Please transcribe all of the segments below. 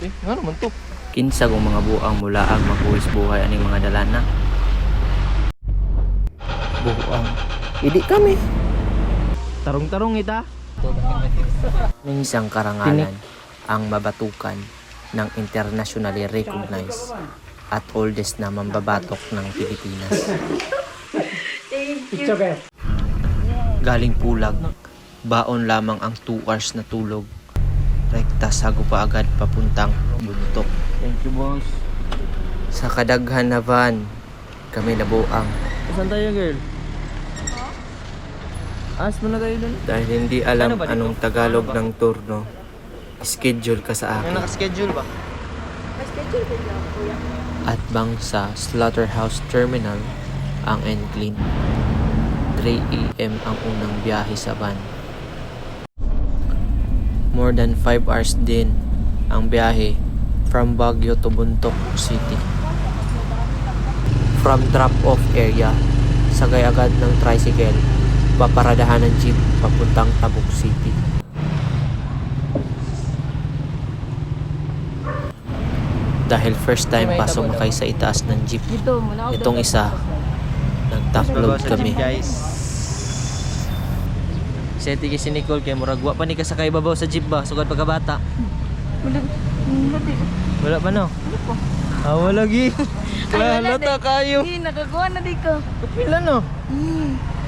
Nga naman to. Kinsa kung mga buang mula ang magbuhis buhay aning mga dalana. Buang. Idi kami. Tarong-tarong ita. Minsang karangalan ang mabatukan ng internationally recognized at oldest na mambabatok ng Pilipinas. Galing Pulag, baon lamang ang 2 hours na tulog. Rekta sago pa agad papuntang Buntok. Thank you, boss. Sa kadaghan na van, kami nabuang. Saan tayo, girl? As mo na tayo dun. Dahil hindi alam Ano ba dito? anong Tagalog ng turno, schedule ka sa May akin. naka-schedule ba? At bang sa Slaughterhouse Terminal ang Enclin. 3 AM ang unang biyahe sa van. More than 5 hours din ang biyahe from Baguio to Buntok City. From drop-off area, sagay agad ng tricycle, paparadahan ng jeep papuntang Tabuk City. Dahil first time pa sumakay sa itaas ng jeep, itong isa, nagtaklog kami. Guys. Seti si Nicole kay muragwa pa ni kasakay babaw sa jeep ba sugad pagkabata. Wala pa no? Wala gi. Halata kayo. Nakagawa na di ko. Pila no?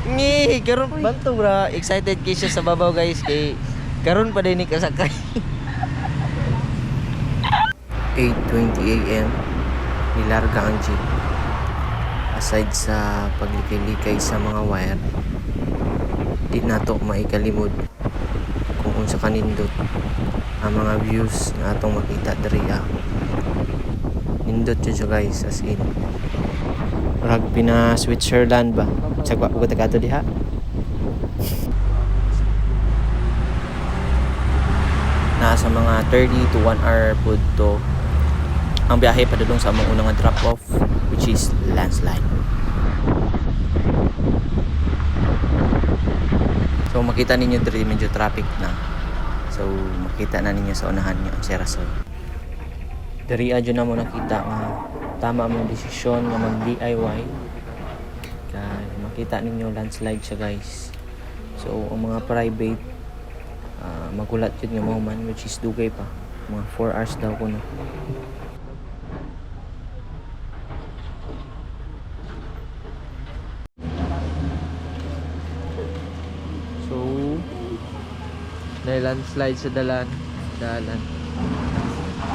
Ngi, karon bantog ra excited kay siya sa babaw guys kay karon pa din ni kasakay. 8:20 AM, nilarga ang jeep. Aside sa paglikay-likay sa mga wire, di nato maikalimod kung unsa kanindot ang mga views na atong makita diriya. Nindot siya guys, as in rag pina Switzerland ba? Sagwa ko tagato diha. Nasa mga 30 to 1 hour pud to ang biyahe padulong sa among unang drop off, which is landslide. So makita ninyo diri medyo traffic na. So makita na ninyo sa unahan niyo ang Serasol. Diri adyo na mo nakita nga tama mo desisyon nga mag DIY. Kay makita ninyo landslide siya guys. So ang mga private magulat yun nga mo man, which is dugay pa. Mga 4 hours daw ko na. So landslide sa dalan.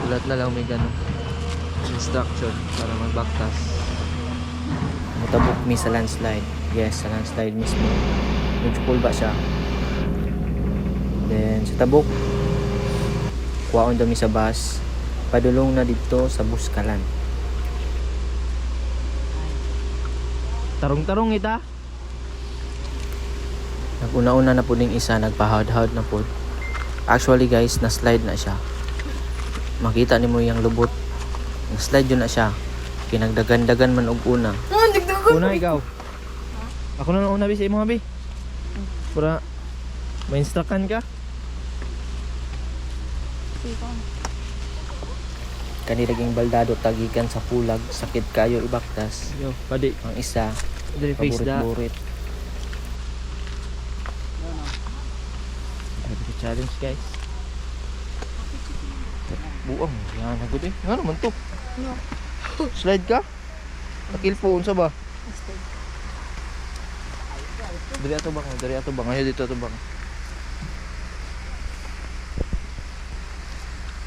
Ulat na lang may ganun instruction para magbaktas. Mutabok mi sa landslide. Yes, sa landslide mismo. Medyo cool ba siya? Then sa tabok, kuwaon dami sa bus. Padulong na dito sa Buskalan. Tarong-tarong ita. Naguna-una na po ning isa, nagpahawd-hawd na po. Actually guys, na-slide na siya. Makita ni mo yung lubot. Na-slide yun na siya. Pinagdagan-dagan man og una. Una ikaw. Ako na una bi sa imo bi. Pura may instruction ka. Kani laging baldado tagikan sa Pulag, sakit kayo ibaktas. Yo, padi. Ang isa, Dili face da. paborit-borit. Challenge guys. Buang, yan agad eh. Nga naman to. No. Slide ka? Nakil phone sa ba? Dari ato bang. Ayo dito ato bang.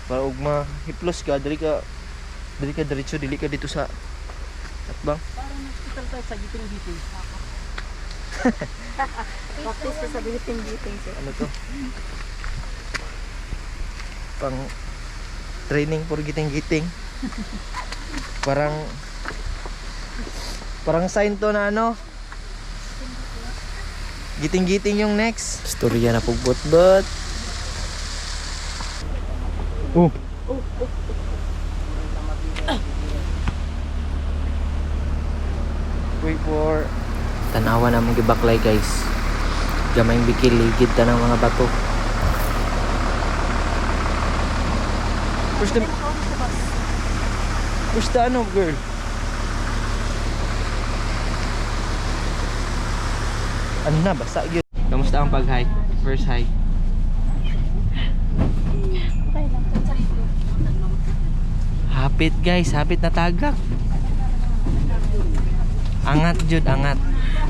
Para ug mahiplos ka, dili ka diretso, dili ka dito sa atbang. Parang hospital tayo sa giting-giting. Practice ka sa giting-giting sir. Ano to? Pang training for giting-giting. Parang sign to na ano. Giting-giting yung next. Storya na pugbot-bot. Wait for Tanawa na mong gibaklay guys. Gamayng bikil, ligid ta ng mga bato. Push the... Push the ano, girl? Ano na, basa yun. Kamusta ang pag-hike? First hike? Okay lang. Hapit guys, hapit na tagak. Angat jud, angat.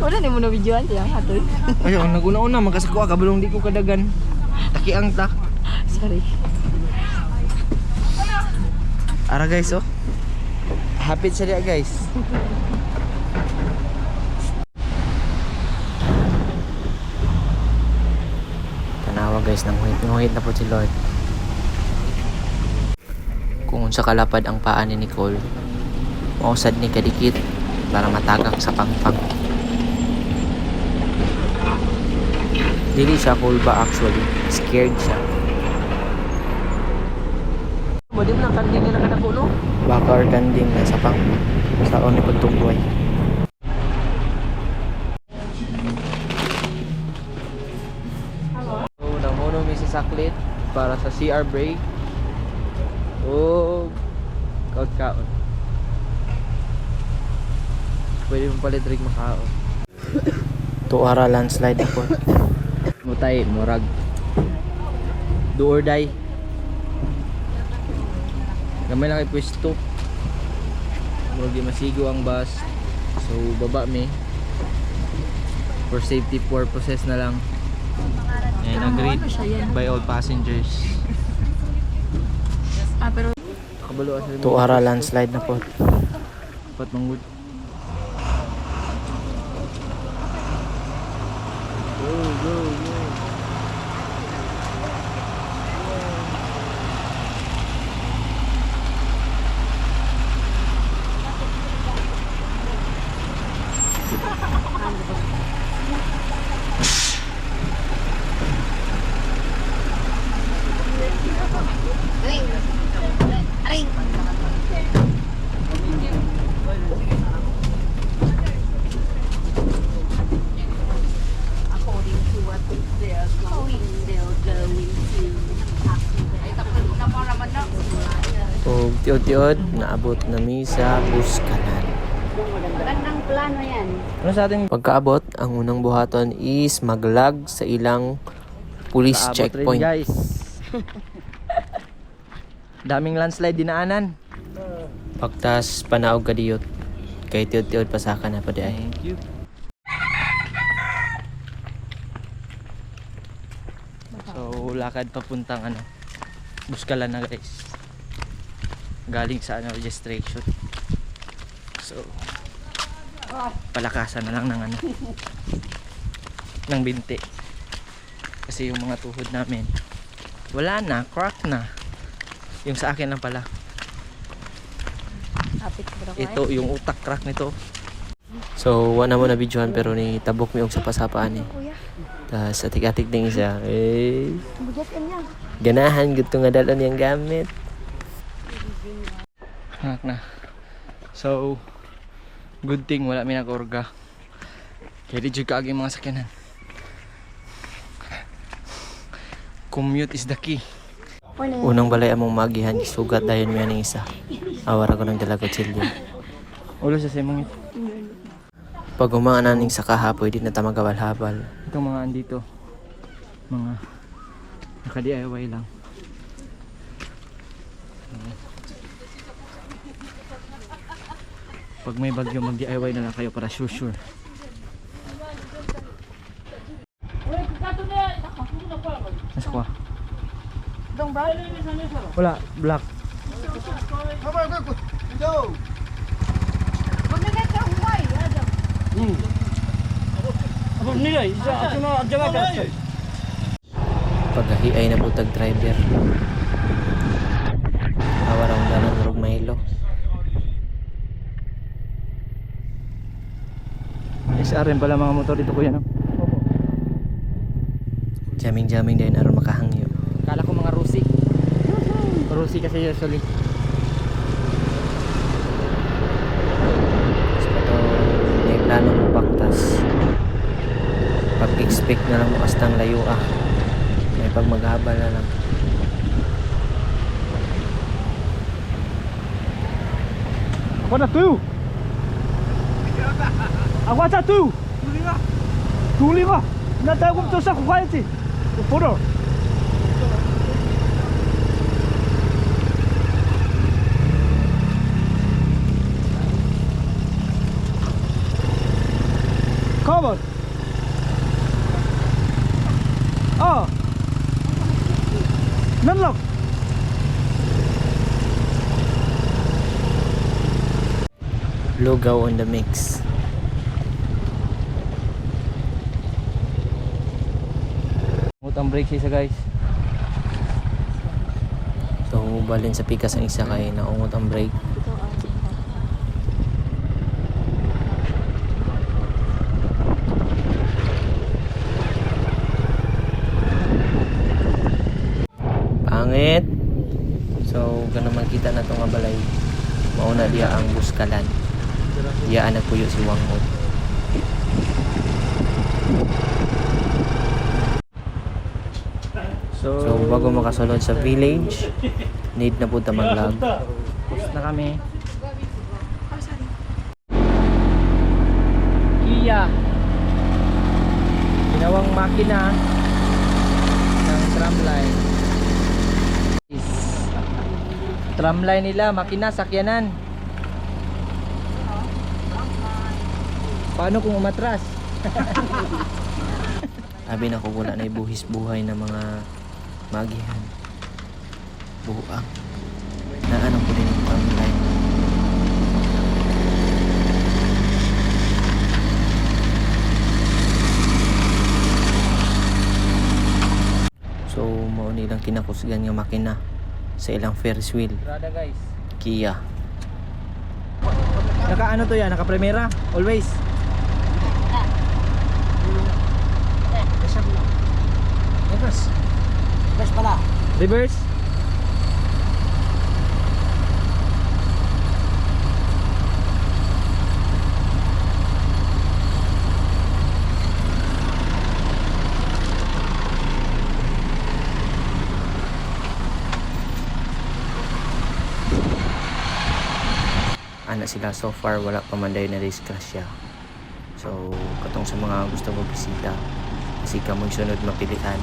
Wala ni mo na videoan siya hatol. Ay, ang naguna-una magkasako kabalong di ko kadagan. Taki ang tak. Sorry. Ara guys, oh. Hapit siya guys. Tanawa guys, nanguhit na po si Lord. Kung unsa kalapad ang paa ni Nicole, mausad ni kadikit para matagak sa pangpang. Dili siya kulba actually, scared siya. Mo din na kanding na kadako no. Baka or kanding na sa pang sa ni pagtunggoy. So, namuno mi sa saklit para sa CR break. Oh, kaon. Pwede mo palit rig makaon. Tuara landslide ako. Mutay, murag. Do or die. Gamay lang ipwesto. Murag di masigo ang bus. So, baba mi. For safety purposes na lang. And agreed by all passengers. Pero Kabalo sa Tuara landslide na po. Pat manggod. Go, go, go. according to what they're going to. Ay, tapos na mo naman na. O tiod-tiod, naabot na mi sa Buskalan. Magandang plano yan. Ano sa atin? Pagkaabot, ang unang buhaton is maglag sa ilang police Kaabot rin, checkpoint. guys. Daming landslide dinaanan. Pagtas panaog kadiyot. Kay tiod-tiod pasaka na pa di ay. Thank you. So, lakad papuntang ano, Buskalan na guys. Galing sa ano, registration. So, palakasan na lang ng ano, ng binti. Kasi yung mga tuhod namin, wala na, crack na. Yung sa akin lang pala. Kapit ko na Ito, yung utak crack nito. So, wala mo na videohan pero ni tabok mi og sa pasapaan ni. kuya. Tas atik-atik din siya. Eh, Bugat ka niya. ganahan gud nga dalon yang gamit. Hanak na. So, good thing wala may nag-orga. Kaya di juga ang mga sakyanan. Commute is the key. Unang balay among magihan sugat dayon mi aning isa. Awara ko ng dalagot silyo. Ulo sa simong ito. Pag humaan naning sa kahapoy di na ta magawal-habal. Itong mga andito. Mga naka-DIY lang. Pag may bagyo mag-DIY na lang kayo para sure. Nasa ko? Dong ba? Wala, black. Magnagat ka huway. Paghahiay na butag driver. Awara ang dalan murag mahilo. SR rin pala mga motor dito kuya no? Jaming-jaming dayon aron makahangyo. Kala ko mga Rusi. Rusi kasi usually. So ito, may plano mo paktas. Pag-expect na lang mo astang layo ah. May pag maghabal na lang. What a two? What's a two? Tulinga. Nata ko to sa kukwaliti. Puro. Come on. Oh. Nanlock. Lugaw on the mix. Utang brake siya guys. So balin sa pikas ang isa kay naungot ang brake. Pangit. So ganun makita na itong balay. Mauna diya ang buskalan. Diya anak puyo si Wangod. So bago makasulod sa village, need na po ta mag-log. Post na kami. Kia. Ginawang makina ng tramline. Tramline nila, makina, sakyanan. Paano kung umatras? Sabi na ko wala na ibuhis buhay ng mga magihan. Buang. Naano ko din ang panglain. So, mao nilang kinakusgan nga makina sa ilang Ferris wheel. Rada guys. Kia. Naka ano to yan? Naka primera? Always. Reverse pala. Reverse. Ana sila so far wala pa man dayon na disgrasya. So katong sa mga gusto mo bisita, kasi ka mo sunod mapilitan.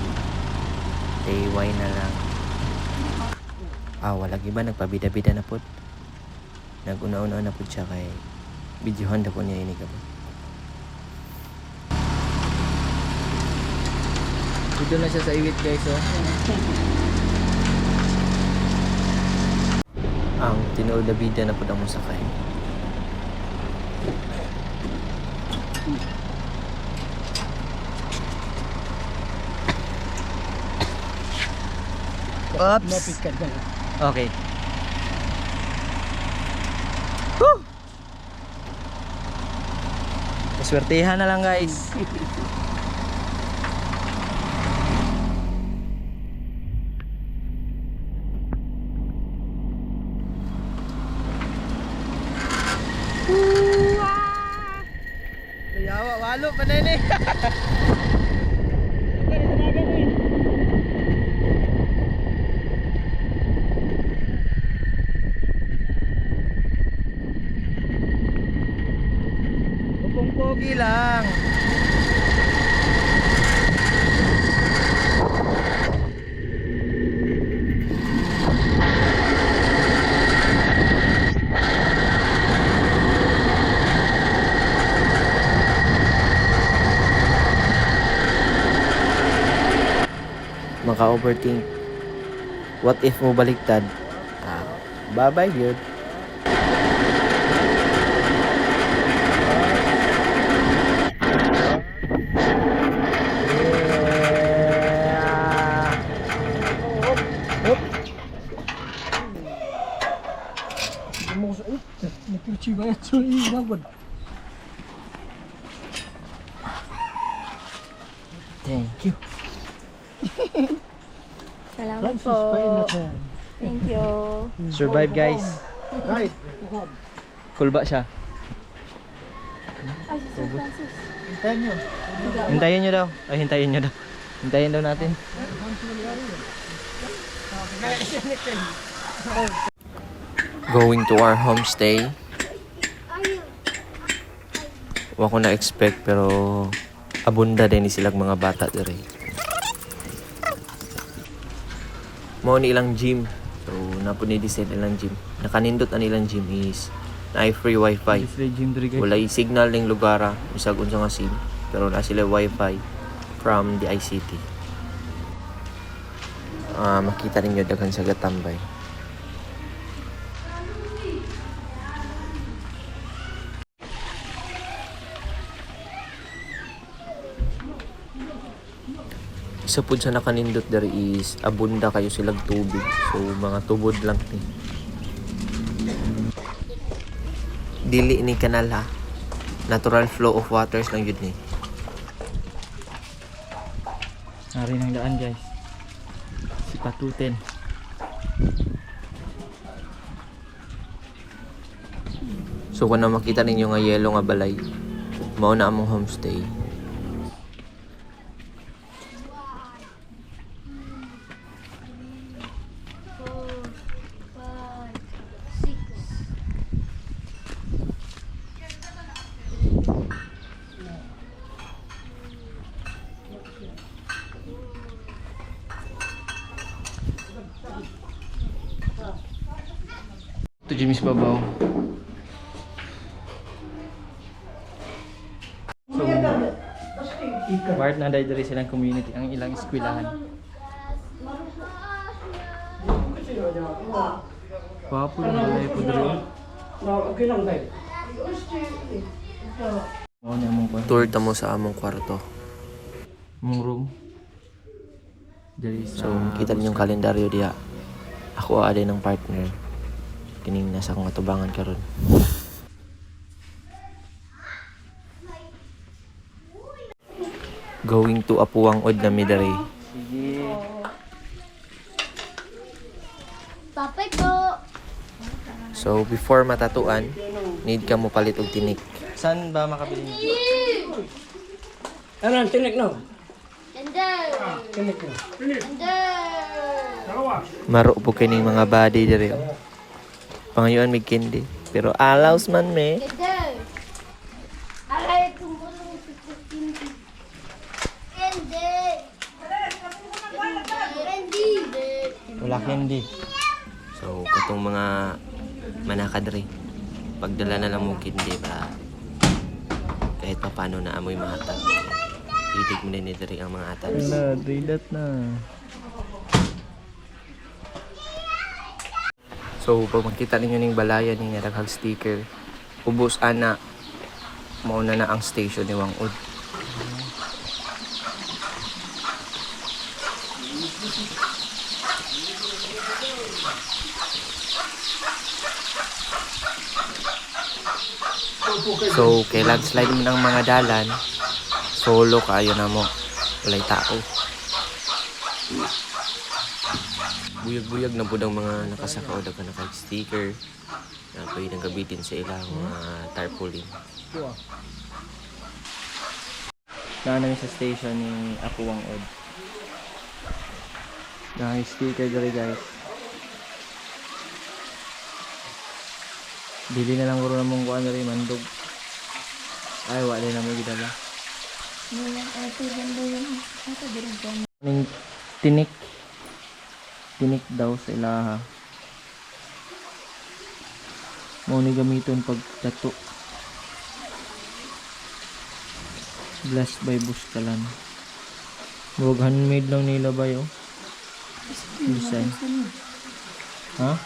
Why na lang. Wala iba nagpabida-bida na pod. Naguna-una na pod siya kay videohan na po niya ini ka po. Dito na siya sa iwit guys oh. Ang tinuod na bida na pod ang musakay. Oops. Lapit ka na. Okay. Woo! Swertihan na lang guys. Yawa, walo pa na ini. Pogi lang. Maka-overthink. What if mo baliktad? Bye-bye yun. Thank you. Salamat po. Thank you. Survive guys. Right. Cool ba siya? Ay, si Sir Francis. Hintayin nyo. Hintayin nyo daw. Ay, hintayin nyo daw. Hintayin daw natin. Going to our homestay. Wa ko na-expect pero abunda din ni silang mga bata dire. Mao ni ilang gym. So napuni design ilang gym. Nakanindot ang ilang gym is na free wifi. Display gym diri guys. Walay signal ning lugar bisag unsa nga SIM pero na sila wifi from the ICT. Makita ninyo daghan sa gatambay. Isa po sa nakanindot there is abunda kayo silang tubig. So mga tubod lang ni. Dili ni kanal ha. Natural flow of waters lang yun ni. Nari ng daan guys. Si Patuten. So kung na makita ninyo nga yellow nga balay, mao na among homestay. Ito Jimmy's babaw. So, part na dahil silang community ang ilang eskwelahan. Papo lang balay po dito. Oo na mong kwarto. Tour ta mo sa among kwarto. Mong room. Diri So kita ninyong kalendaryo diha. Ako ade ng partner. Kining nasa akong atubangan karon. Going to Apuang Od na midari. Sige. Papay po. So before matatuan, need ka mo palit og tinik. Saan ba makabili niyo? Ano ang tinik no? Tender. Tinik no. Tender. Maro po kining mga body diri. Pangayoan mig candy. Pero alaws man me. Tender. Aray, tumulong si Kutinti. Tender. Tender. Wala candy. So katong mga manakadre. Pagdala na lang mo candy ba kahit pa paano na amoy mahatag. Itig mo din diri ang mga atabs. Wala, dilat na. So pag makita ninyo ning balayan ni nga daghang sticker, ubos ana mao na ang station ni Wangod. So kay landslide mo ng mga dalan, solo kayo na mo. Walay tao. Buyag-buyag na po ang mga nakasaka o daga naka-sticker na pwede nang gabitin sa ilang mga tarpaulin. Namin sa station ni Apuang Od. Dahil sticker dali guys. Bili na lang guro na mong kuha na rin mandog. Ay, wala na mo gidala. Ning tinik. Tinik daw sa ilaha. Mo ni gamiton pag tato. Blessed by Buskalan. Huwag handmade lang nila ba yun? Design. Ha?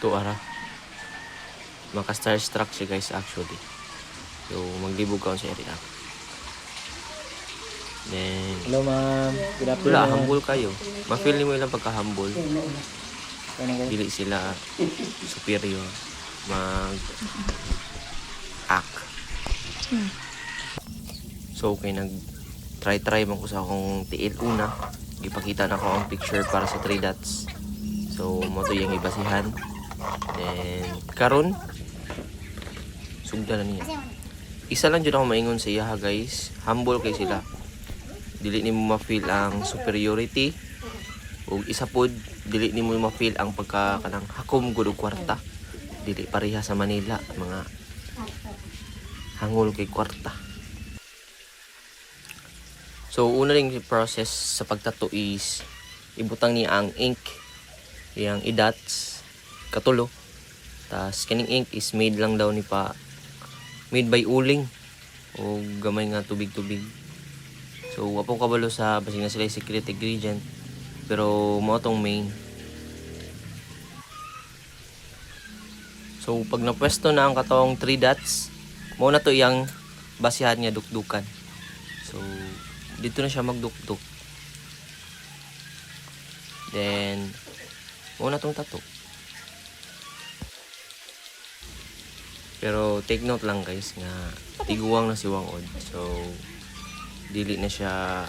Ito ara. Maka-starstruck siya guys actually. So maglibog ka sa area. Then Hello ma'am. Good afternoon. wala, humble kayo. Ma-feel mo ilang pagka-humble. Ano guys? Dili sila superior. Mag-act. So, okay, nag-try man ko sa akong tiil una. Ipakita na ko ang picture para sa 3 dots. So, mo to yung ibasihan. Then, karon sugda na niya. Isa lang dyan ako maingon sa iya ha guys. Humble kay sila. dili nimo ma-feel ang superiority. Ug isa pod, dili nimo ma-feel ang pagka kanang hakom gud og kwarta. Dili pareha sa Manila, mga hangol kay kwarta. So una ring process sa pagtato is ibutang niya ang ink, yang i-dots katulo. Tas kining ink is made lang daw ni pa made by uling o gamay nga tubig-tubig. So wapo kabalo sa basig na sila secret ingredient, pero mao tong main. So pag napwesto na ang katong 3 dots, mao na to iyang basihan niya dukdukan. So dito na siya magdukduk. Then mao na tong tattoo. Pero take note lang guys nga tiguang na si Wangod. So dili na siya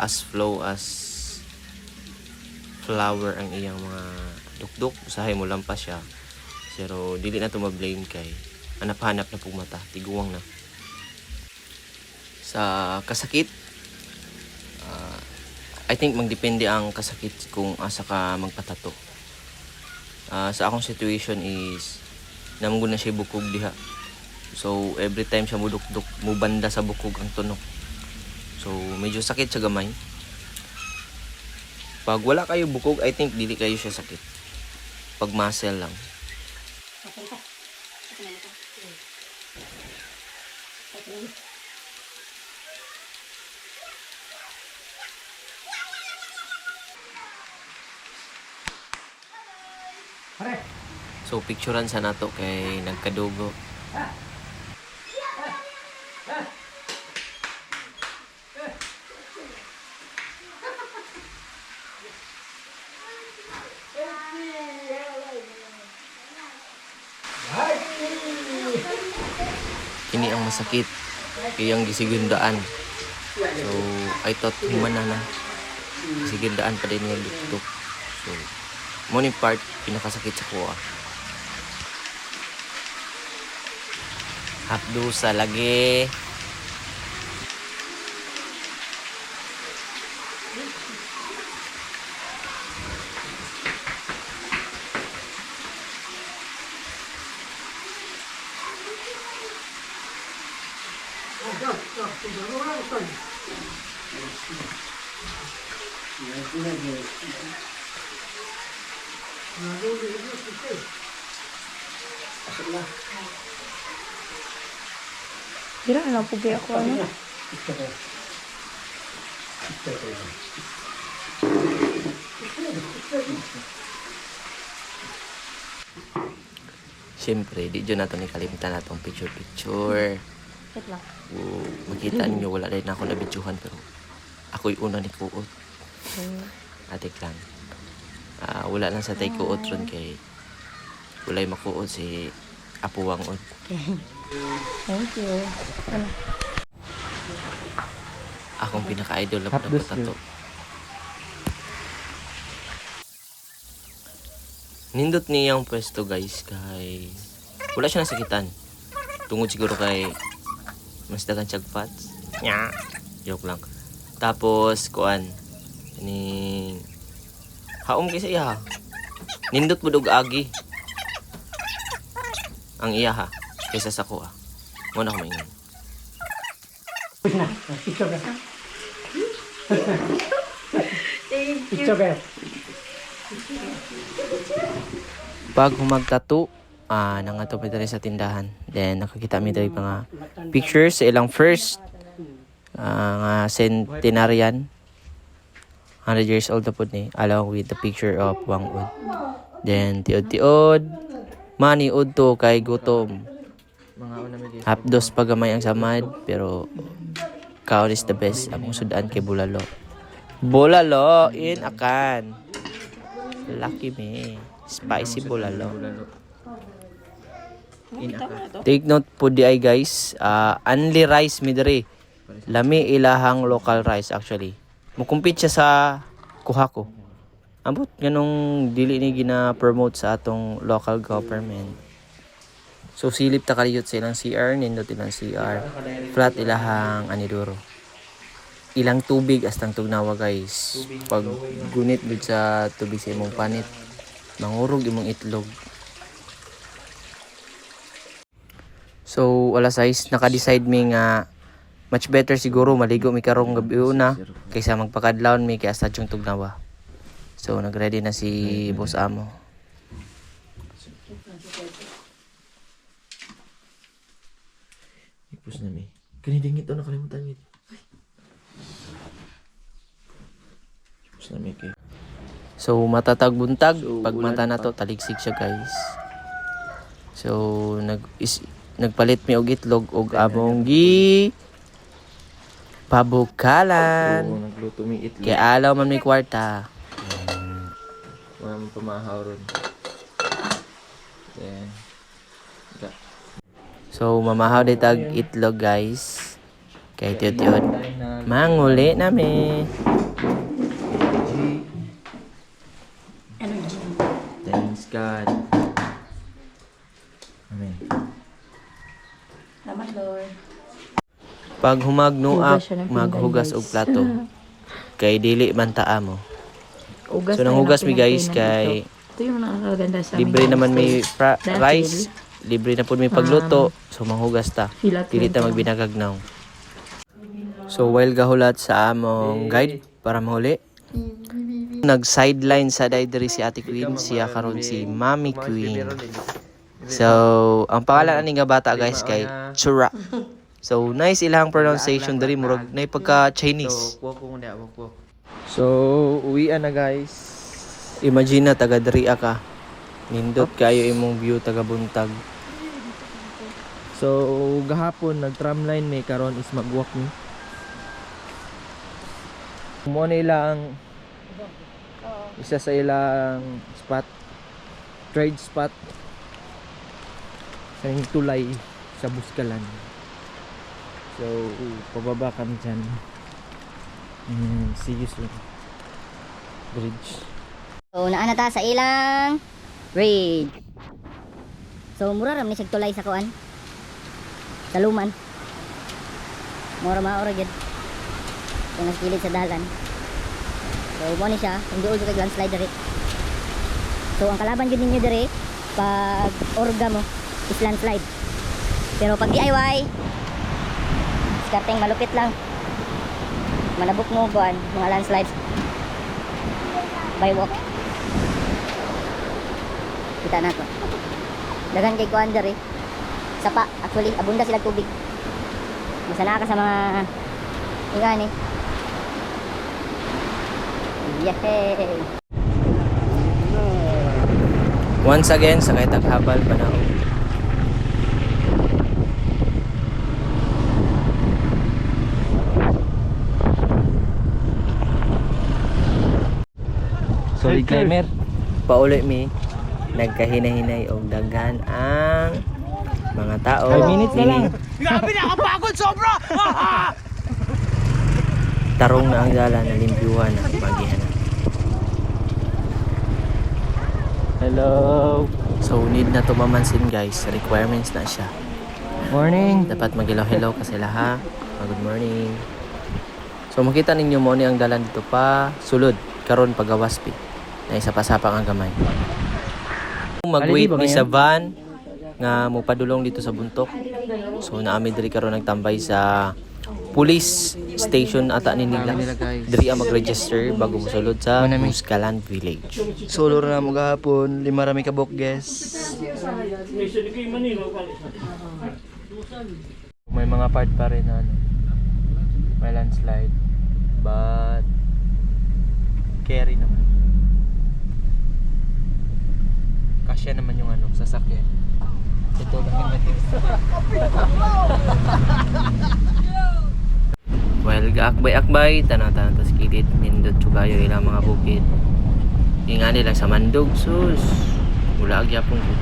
as flow as flower ang iyang mga dukduk. Usahay mo lang pa siya. Pero dili na to ma-blame kay hanap-hanap na pong mata. Tiguang na. Sa kasakit, I think magdepende ang kasakit kung asa ka magpatato. Sa akong situation is namugod na siya bukog diha. So every time siya mudukduk, mubanda sa bukog ang tunok. So medyo sakit siya gamay. Pag wala kayo bukog, I think dili kayo siya sakit. Pag muscle lang. So picturean sa nato kay nagkadugo. Kini ang masakit, iyang gisigundaan. So I thought human na gisigundaan pa din yung dukduk. So morning part pinakasakit sa kuha. Hapdusa lagi. Dira na po kaya ako ano. Siyempre, di dyan nato ni kalimtan natong picture. Wait lang. Makita ninyo, wala rin ako nabidyohan, pero ako'y una ni Kuot. Atik lang. Wala lang sa tay Kuot ron kay walay makuot si Apo Wangod. Thank you. Ano? Akong pinaka-idol na Hapdos patato. Nindot niyang pwesto guys kay wala siya nasakitan. Tungod siguro kay mas dagan siyag fats. Nya. Joke lang. Tapos kuan ni haom kay sa iya. Nindot budog agi. Ang iya ha kaysa sa ko. Muna ko maingon. Pag humagtato, nangato pa diri sa tindahan. Then nakakita mi diri mga pictures sa ilang first nga centenarian. 100 years old na po ni, along with the picture of Wangud. Then tiod-tiod, maniud to kay gutom. Mga una may Hapdos pagamay ang samad, pero kaon is the best. Among sudan kay bulalo. Bulalo in akan. Lucky me. Spicy bulalo. Take note po di ay guys. Only rice mi diri. Lami ilahang local rice actually. Mukumpit siya sa kuha ko. Ambot ganong dili ni gina-promote sa atong local government. So silip ta kaliyot sa ilang CR, nindot ilang CR. Flat ilahang aniduro. ilang tubig astang tugnawa guys. Pag gunit gud sa tubig sa imong panit, mangurog imong itlog. So alas 6 naka-decide mi nga much better siguro maligo mi karong gabi una kaysa magpakadlawon mi kay asa yung tugnawa. So nagready na si Boss Amo. Ipos na mi. Kanidingit o nakalimutan mi. Ipos na mi kay. So matatag buntag pag mata na to taligsik siya guys. So nagpalit mi og itlog og among gi pabukalan. Oo, nagluto mi itlog. Kaya alaw man may kwarta. Wala mo pamahaw ron. Then, So mamahaw day tag itlog guys. Kay tiyot-tiyot. Manguli nami. Energy. Thanks God. Amen. Salamat, Lord. Pag humagnuak, Hugas siya ng pinggan, maghugas guys. og plato. Kay dili man taa mo. Ugas So tayo nanghugas ng mi guys pinagkainan kay dito. Ito yung nakakaganda sa libre amin, naman may guys. Dahil rice, libre na pud may pagluto. So manghugas ta. Filat Dili ta mo ito. magbinagagnaw. So while gahulat sa among guide para mahuli. Nag-sideline sa diri si Ate Queen, siya karon si Mommy Queen. So, ang pangalan ani nga bata guys kay Chura. So, nice ilang pronunciation diri murag nay pagka Chinese. So, uwian na guys. Imagine na taga diri ka. Nindot kayo imong view taga buntag. So, gahapon nag-tramline may karon is magwalk ni. Mo na ilang isa sa ilang spot, trade spot kaning tulay sa Buskalan. So, pababa kami dyan. And see you soon. Bridge. So naa na ta sa ilang raid. So mura ram ni sig tulay sa kuan. Sa luman. Mura maora gid. Kung naskilid sa dalan. So mo ni siya, kung duol kay landslide diri. So ang kalaban gid ninyo diri pag orga mo is landslide. Pero pag DIY skarteng malupit lang. Manabok mo kuan mga landslides by walk. Kita na to. Dagan kay kuan diri. Sapa, actually abunda sila tubig. Masana ka sa mga ingani. Yay! Once again, sakay taghabal panahon. Sorry, climber. Pauli mi nagkahinay-hinay og daghan ang mga tao. 5 minutes na lang. Grabe nakapagod sobra! Tarong na ang dala na limbyuhan na magihan na. Hello. So need na to mamansin guys, requirements na siya. Morning. Dapat mag-hello kasi laha. Good morning. So makita ninyo mo ni ang dalan dito pa sulod karon pagawaspi. Na isa pa sapang ang gamay. Mag-wait mi sa van nga mopadulong dito sa buntok. So naami diri karon nagtambay sa police station ata ni nila. Diri ang mag-register bago mosulod sa Buskalan Village. Solo na mo gahapon, 5 rami ka bok guys. May mga part pa rin na ano. May landslide. But carry naman. Kasya naman yung ano, sasakyan. Ito lang yung Well, gaakbay-akbay, tanaw-tanaw tas kilid, nindot kayo ilang mga bukid. Ingani lang sa mandog, sus. Mula agyapon ko.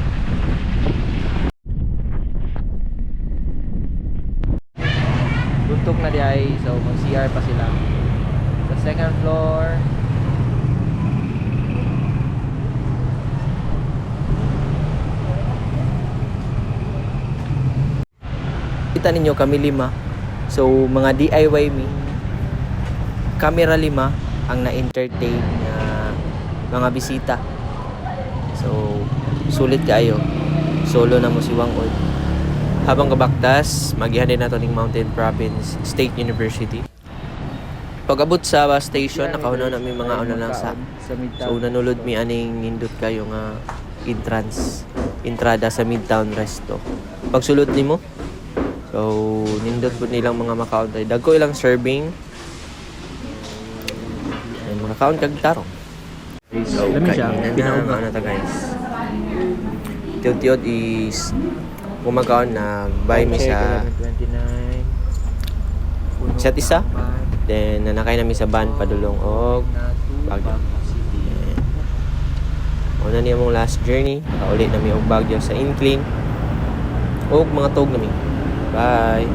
buntok na di ay, so mag-CR pa sila. Sa second floor. Kita ninyo kami 5. So mga DIY mi camera 5 ang na-entertain nga mga bisita. So sulit kaayo. Solo na mo si Wangod. Habang kabaktas, magihan din nato ning Mountain Province State University. Pag-abot sa bus station, nakauna na may mga ano lang sa. So nanulod mi aning nindot kayo nga entrada sa Midtown Resto. Pagsulod nimo, so nindot po nilang mga makaon tayo. Dagko ilang serving. And mga kaon kag tarong. So Lami siya, kainan na ano ta guys. Tiod-tiod is kumakaon na buy mi sa 29. isa't isa. Then nanakay namin sa van padulong og Baguio. Una niya mong last journey, nakaulit namin og Baguio sa Incline og mga tog namin. Bye.